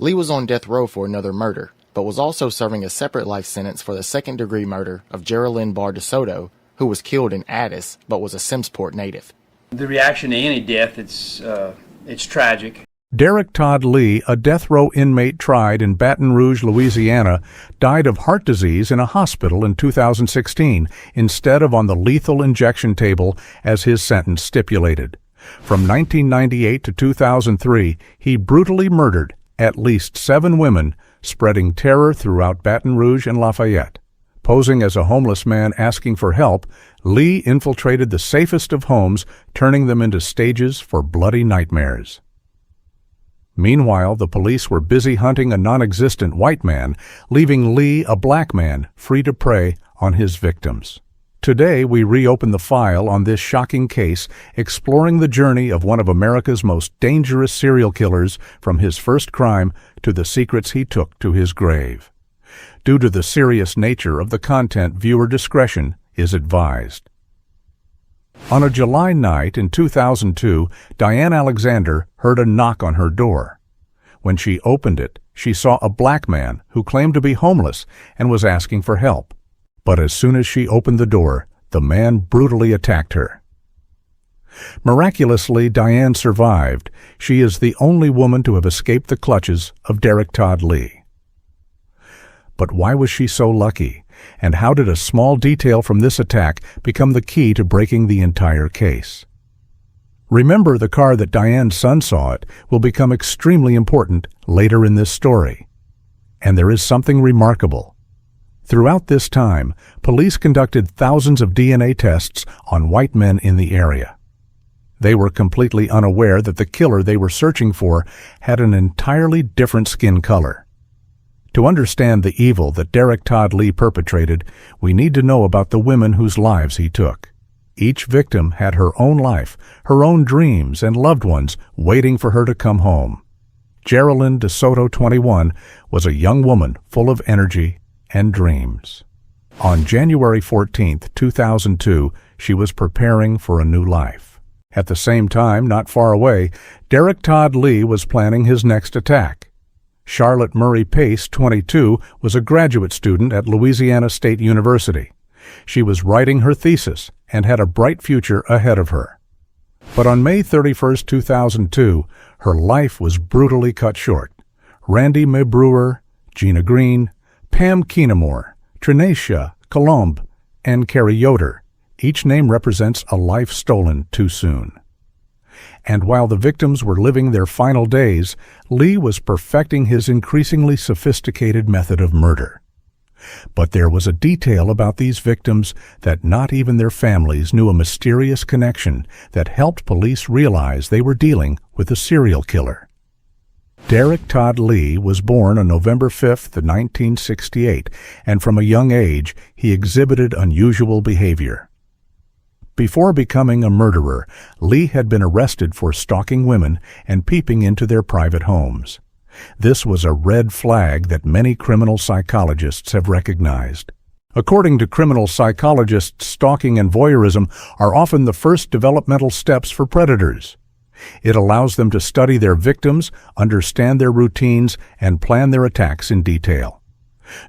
Lee was on death row for another murder, but was also serving a separate life sentence for the second-degree murder of Geraldine Barr DeSoto, who was killed in Addis but was a Simpsport native. The reaction to any death, it's tragic. Derrick Todd Lee, a death row inmate tried in Baton Rouge, Louisiana, died of heart disease in a hospital in 2016 instead of on the lethal injection table as his sentence stipulated. From 1998 to 2003, he brutally murdered at least 7 women, spreading terror throughout Baton Rouge and Lafayette. Posing as a homeless man asking for help, Lee infiltrated the safest of homes, turning them into stages for bloody nightmares. Meanwhile, the police were busy hunting a non-existent white man, leaving Lee, a black man, free to prey on his victims. Today, we reopen the file on this shocking case, exploring the journey of one of America's most dangerous serial killers from his first crime to the secrets he took to his grave. Due to the serious nature of the content, viewer discretion is advised. On a July night in 2002, Diane Alexander heard a knock on her door. When she opened it, she saw a black man who claimed to be homeless and was asking for help. But as soon as she opened the door, the man brutally attacked her. Miraculously, Diane survived. She is the only woman to have escaped the clutches of Derrick Todd Lee. But why was she so lucky? And how did a small detail from this attack become the key to breaking the entire case? Remember, the car that Diane's son saw it will become extremely important later in this story. And there is something remarkable. Throughout this time, police conducted thousands of DNA tests on white men in the area. They were completely unaware that the killer they were searching for had an entirely different skin color. To understand the evil that Derrick Todd Lee perpetrated, we need to know about the women whose lives he took. Each victim had her own life, her own dreams and loved ones waiting for her to come home. Geraldine DeSoto, 21, was a young woman full of energy and dreams. On January 14, 2002, she was preparing for a new life. At the same time, not far away, Derrick Todd Lee was planning his next attack. Charlotte Murray Pace, 22, was a graduate student at Louisiana State University. She was writing her thesis and had a bright future ahead of her. But on May 31, 2002, her life was brutally cut short. Randy May Brewer, Gina Green, Pam Keenamore, Trinacia Colombe, and Carrie Yoder. Each name represents a life stolen too soon. And while the victims were living their final days, Lee was perfecting his increasingly sophisticated method of murder. But there was a detail about these victims that not even their families knew, a mysterious connection that helped police realize they were dealing with a serial killer. Derrick Todd Lee was born on November 5, 1968, and from a young age he exhibited unusual behavior. Before becoming a murderer, Lee had been arrested for stalking women and peeping into their private homes. This was a red flag that many criminal psychologists have recognized. According to criminal psychologists, stalking and voyeurism are often the first developmental steps for predators. It allows them to study their victims, understand their routines, and plan their attacks in detail.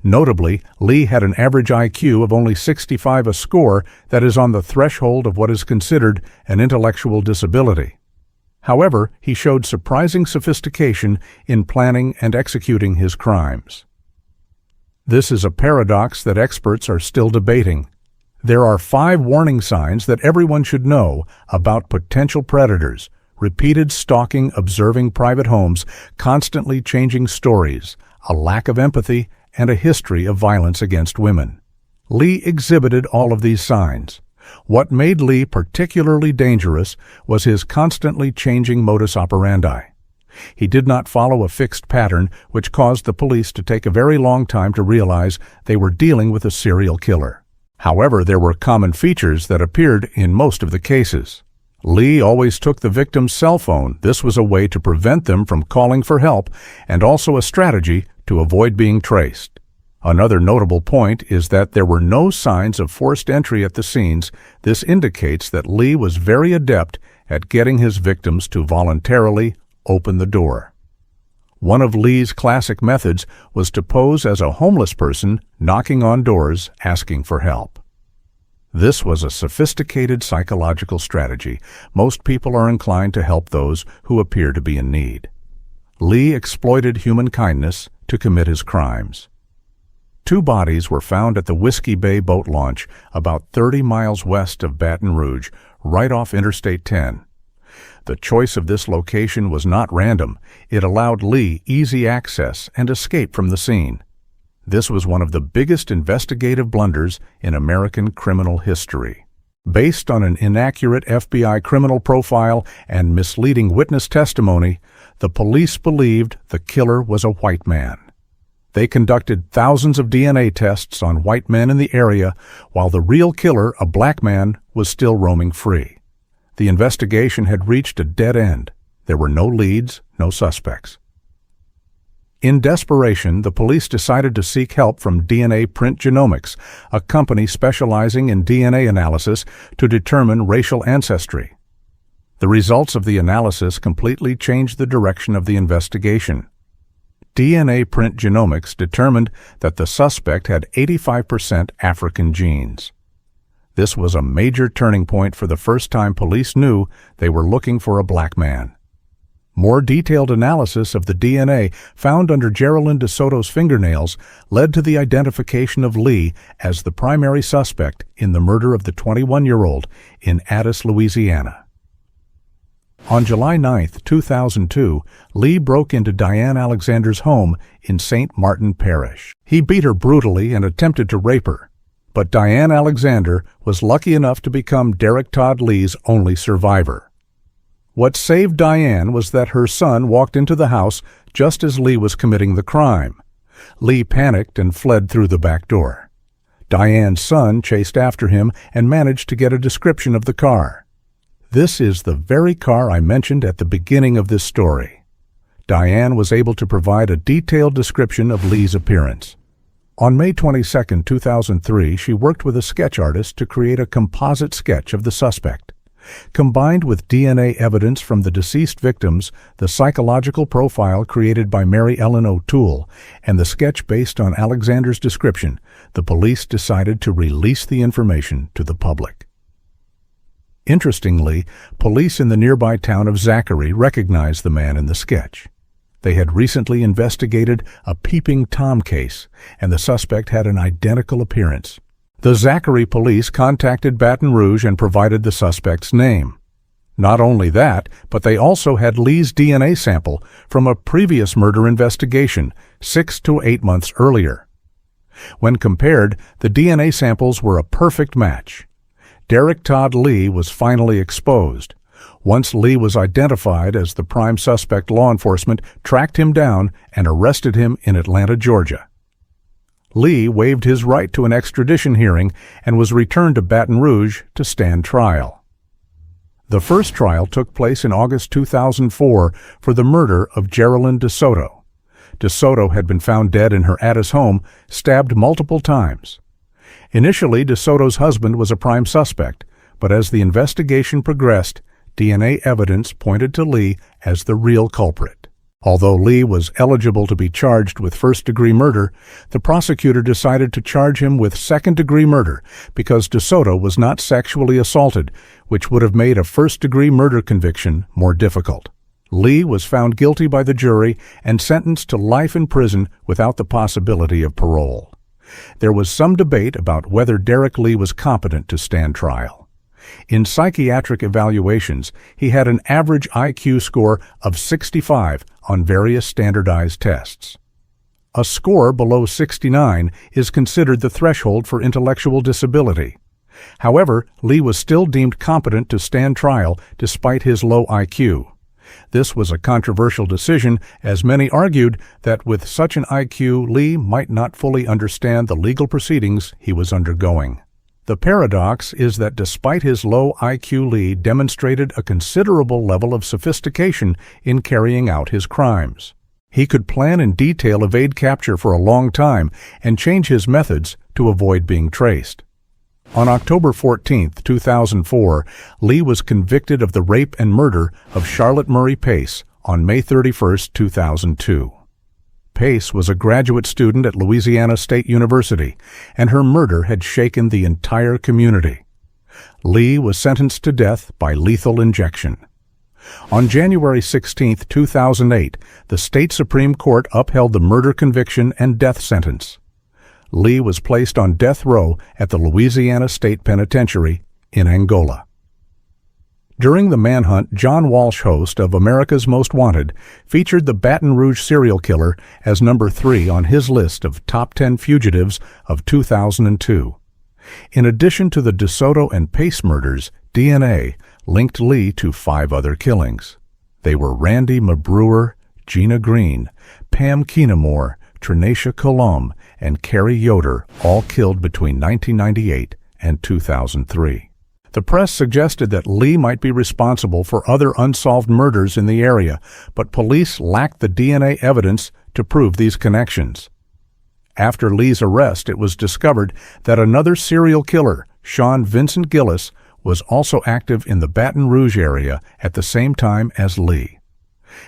Notably, Lee had an average IQ of only 65, a score that is on the threshold of what is considered an intellectual disability. However, he showed surprising sophistication in planning and executing his crimes. This is a paradox that experts are still debating. There are 5 warning signs that everyone should know about potential predators: repeated stalking, observing private homes, constantly changing stories, a lack of empathy, and a history of violence against women. Lee exhibited all of these signs. What made Lee particularly dangerous was his constantly changing modus operandi. He did not follow a fixed pattern, which caused the police to take a very long time to realize they were dealing with a serial killer. However, there were common features that appeared in most of the cases. Lee always took the victim's cell phone. This was a way to prevent them from calling for help, and also a strategy to avoid being traced. Another notable point is that there were no signs of forced entry at the scenes. This indicates that Lee was very adept at getting his victims to voluntarily open the door. One of Lee's classic methods was to pose as a homeless person knocking on doors asking for help. This was a sophisticated psychological strategy. Most people are inclined to help those who appear to be in need. Lee exploited human kindness to commit his crimes. 2 bodies were found at the Whiskey Bay boat launch about 30 miles west of Baton Rouge, right off Interstate 10. The choice of this location was not random. It allowed Lee easy access and escape from the scene. This was one of the biggest investigative blunders in American criminal history. Based on an inaccurate FBI criminal profile and misleading witness testimony, the police believed the killer was a white man. They conducted thousands of DNA tests on white men in the area, while the real killer, a black man, was still roaming free. The investigation had reached a dead end. There were no leads, no suspects. In desperation, the police decided to seek help from DNA Print Genomics, a company specializing in DNA analysis to determine racial ancestry. The results of the analysis completely changed the direction of the investigation. DNA Print Genomics determined that the suspect had 85% African genes. This was a major turning point for the first time police knew they were looking for a black man. More detailed analysis of the DNA found under Geraldine DeSoto's fingernails led to the identification of Lee as the primary suspect in the murder of the 21-year-old in Addis, Louisiana. On July 9, 2002, Lee broke into Diane Alexander's home in St. Martin Parish. He beat her brutally and attempted to rape her. But Diane Alexander was lucky enough to become Derrick Todd Lee's only survivor. What saved Diane was that her son walked into the house just as Lee was committing the crime. Lee panicked and fled through the back door. Diane's son chased after him and managed to get a description of the car. This is the very car I mentioned at the beginning of this story. Diane was able to provide a detailed description of Lee's appearance. On May 22, 2003, she worked with a sketch artist to create a composite sketch of the suspect. Combined with DNA evidence from the deceased victims, the psychological profile created by Mary Ellen O'Toole, and the sketch based on Alexander's description, the police decided to release the information to the public. Interestingly, police in the nearby town of Zachary recognized the man in the sketch. They had recently investigated a Peeping Tom case, and the suspect had an identical appearance. The Zachary police contacted Baton Rouge and provided the suspect's name. Not only that, but they also had Lee's DNA sample from a previous murder investigation 6 to 8 months earlier. When compared, the DNA samples were a perfect match. Derrick Todd Lee was finally exposed. Once Lee was identified as the prime suspect, law enforcement tracked him down and arrested him in Atlanta, Georgia. Lee waived his right to an extradition hearing and was returned to Baton Rouge to stand trial. The first trial took place in August 2004 for the murder of Geraldine DeSoto. DeSoto had been found dead in her Addis home, stabbed multiple times. Initially, DeSoto's husband was a prime suspect, but as the investigation progressed, DNA evidence pointed to Lee as the real culprit. Although Lee was eligible to be charged with first-degree murder, the prosecutor decided to charge him with second-degree murder because DeSoto was not sexually assaulted, which would have made a first-degree murder conviction more difficult. Lee was found guilty by the jury and sentenced to life in prison without the possibility of parole. There was some debate about whether Derrick Lee was competent to stand trial. In psychiatric evaluations, he had an average IQ score of 65 on various standardized tests. A score below 69 is considered the threshold for intellectual disability. However, Lee was still deemed competent to stand trial despite his low IQ. This was a controversial decision, as many argued that with such an IQ, Lee might not fully understand the legal proceedings he was undergoing. The paradox is that despite his low IQ, Lee demonstrated a considerable level of sophistication in carrying out his crimes. He could plan in detail evade capture for a long time and change his methods to avoid being traced. On October 14, 2004, Lee was convicted of the rape and murder of Charlotte Murray Pace, on May 31, 2002. Pace was a graduate student at Louisiana State University, and her murder had shaken the entire community. Lee was sentenced to death by lethal injection. On January 16, 2008, the state Supreme Court upheld the murder conviction and death sentence. Lee was placed on death row at the Louisiana State Penitentiary in Angola. During the manhunt, John Walsh, host of America's Most Wanted, featured the Baton Rouge serial killer as number 3 on his list of top 10 fugitives of 2002. In addition to the DeSoto and Pace murders, DNA linked Lee to 5 other killings. They were Randy Mabrewer, Gina Green, Pam Keenamore, Trinacia Colomb, and Carrie Yoder, all killed between 1998 and 2003. The press suggested that Lee might be responsible for other unsolved murders in the area, but police lacked the DNA evidence to prove these connections. After Lee's arrest, it was discovered that another serial killer, Sean Vincent Gillis, was also active in the Baton Rouge area at the same time as Lee.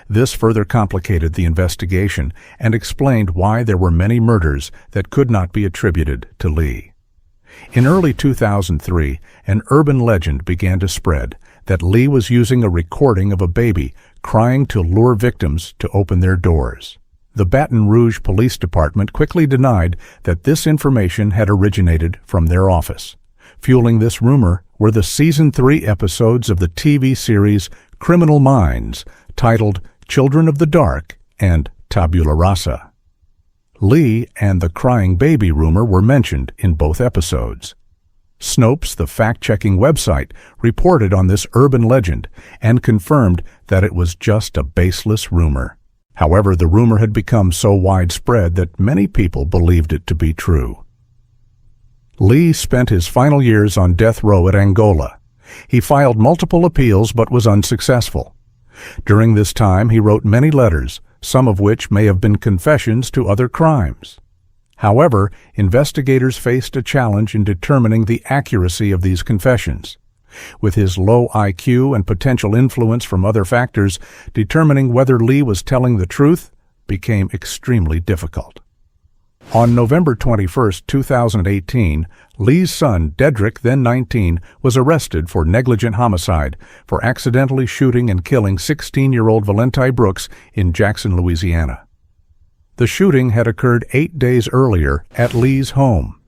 This further complicated the investigation and explained why there were many murders that could not be attributed to Lee. In early 2003, an urban legend began to spread that Lee was using a recording of a baby crying to lure victims to open their doors. The Baton Rouge Police Department quickly denied that this information had originated from their office. Fueling this rumor were the Season 3 episodes of the TV series Criminal Minds, titled Children of the Dark and Tabula Rasa. Lee and the crying baby rumor were mentioned in both episodes. Snopes, the fact-checking website, reported on this urban legend and confirmed that it was just a baseless rumor. However, the rumor had become so widespread that many people believed it to be true. Lee spent his final years on death row at Angola. He filed multiple appeals but was unsuccessful. During this time, he wrote many letters, some of which may have been confessions to other crimes. However, investigators faced a challenge in determining the accuracy of these confessions. With his low IQ and potential influence from other factors, determining whether Lee was telling the truth became extremely difficult. On November 21, 2018, Lee's son, Derrick, then 19, was arrested for negligent homicide for accidentally shooting and killing 16-year-old Valenti Brooks in Jackson, Louisiana. The shooting had occurred 8 days earlier at Lee's home.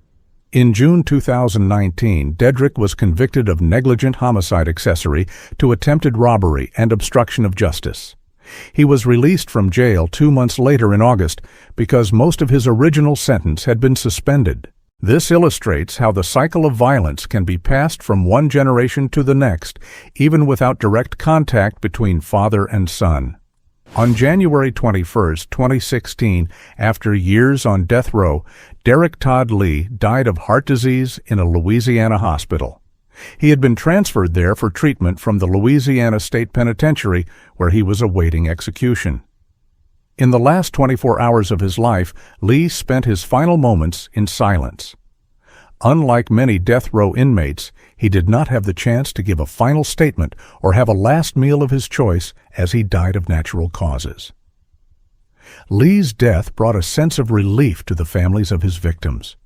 In June 2019, Derrick was convicted of negligent homicide accessory to attempted robbery and obstruction of justice. He was released from jail 2 months later in August because most of his original sentence had been suspended. This illustrates how the cycle of violence can be passed from one generation to the next, even without direct contact between father and son. On January 21, 2016, after years on death row, Derrick Todd Lee died of heart disease in a Louisiana hospital. He had been transferred there for treatment from the Louisiana State Penitentiary, where he was awaiting execution. In the last 24 hours of his life, Lee spent his final moments in silence. Unlike many death row inmates, he did not have the chance to give a final statement or have a last meal of his choice as he died of natural causes. Lee's death brought a sense of relief to the families of his victims.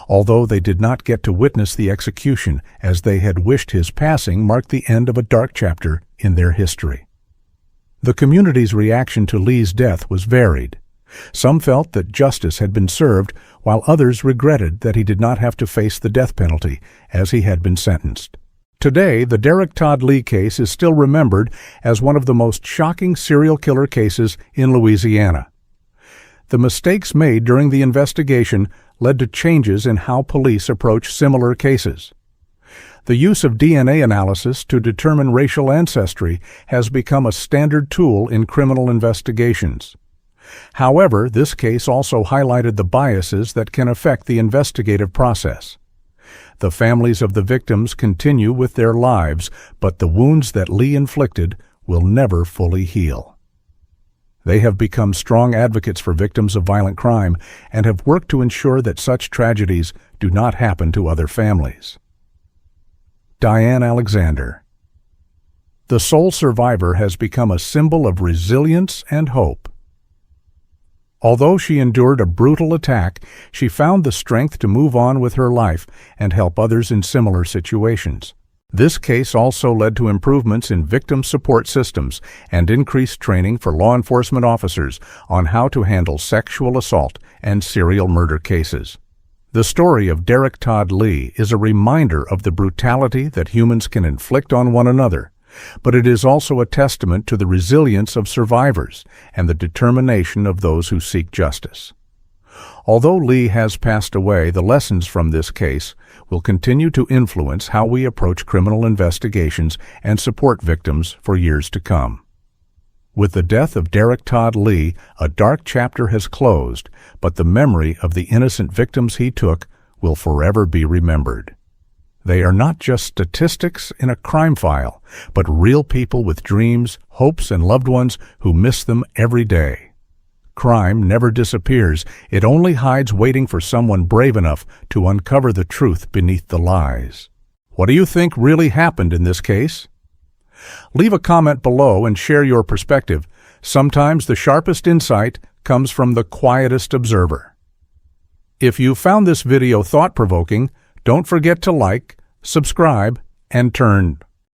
Although they did not get to witness the execution as they had wished, his passing marked the end of a dark chapter in their history. The community's reaction to Lee's death was varied. Some felt that justice had been served, while others regretted that he did not have to face the death penalty as he had been sentenced. Today, the Derrick Todd Lee case is still remembered as one of the most shocking serial killer cases in Louisiana. The mistakes made during the investigation led to changes in how police approach similar cases. The use of DNA analysis to determine racial ancestry has become a standard tool in criminal investigations. However, this case also highlighted the biases that can affect the investigative process. The families of the victims continue with their lives, but the wounds that Lee inflicted will never fully heal. They have become strong advocates for victims of violent crime and have worked to ensure that such tragedies do not happen to other families. Diane Alexander. The sole survivor has become a symbol of resilience and hope. Although she endured a brutal attack, she found the strength to move on with her life and help others in similar situations. This case also led to improvements in victim support systems and increased training for law enforcement officers on how to handle sexual assault and serial murder cases. The story of Derrick Todd Lee is a reminder of the brutality that humans can inflict on one another, but it is also a testament to the resilience of survivors and the determination of those who seek justice. Although Lee has passed away, the lessons from this case will continue to influence how we approach criminal investigations and support victims for years to come. With the death of Derrick Todd Lee, a dark chapter has closed, but the memory of the innocent victims he took will forever be remembered. They are not just statistics in a crime file, but real people with dreams, hopes, and loved ones who miss them every day. Crime never disappears. It only hides waiting for someone brave enough to uncover the truth beneath the lies. What do you think really happened in this case? Leave a comment below and share your perspective. Sometimes the sharpest insight comes from the quietest observer. If you found this video thought-provoking, don't forget to like, subscribe, and turn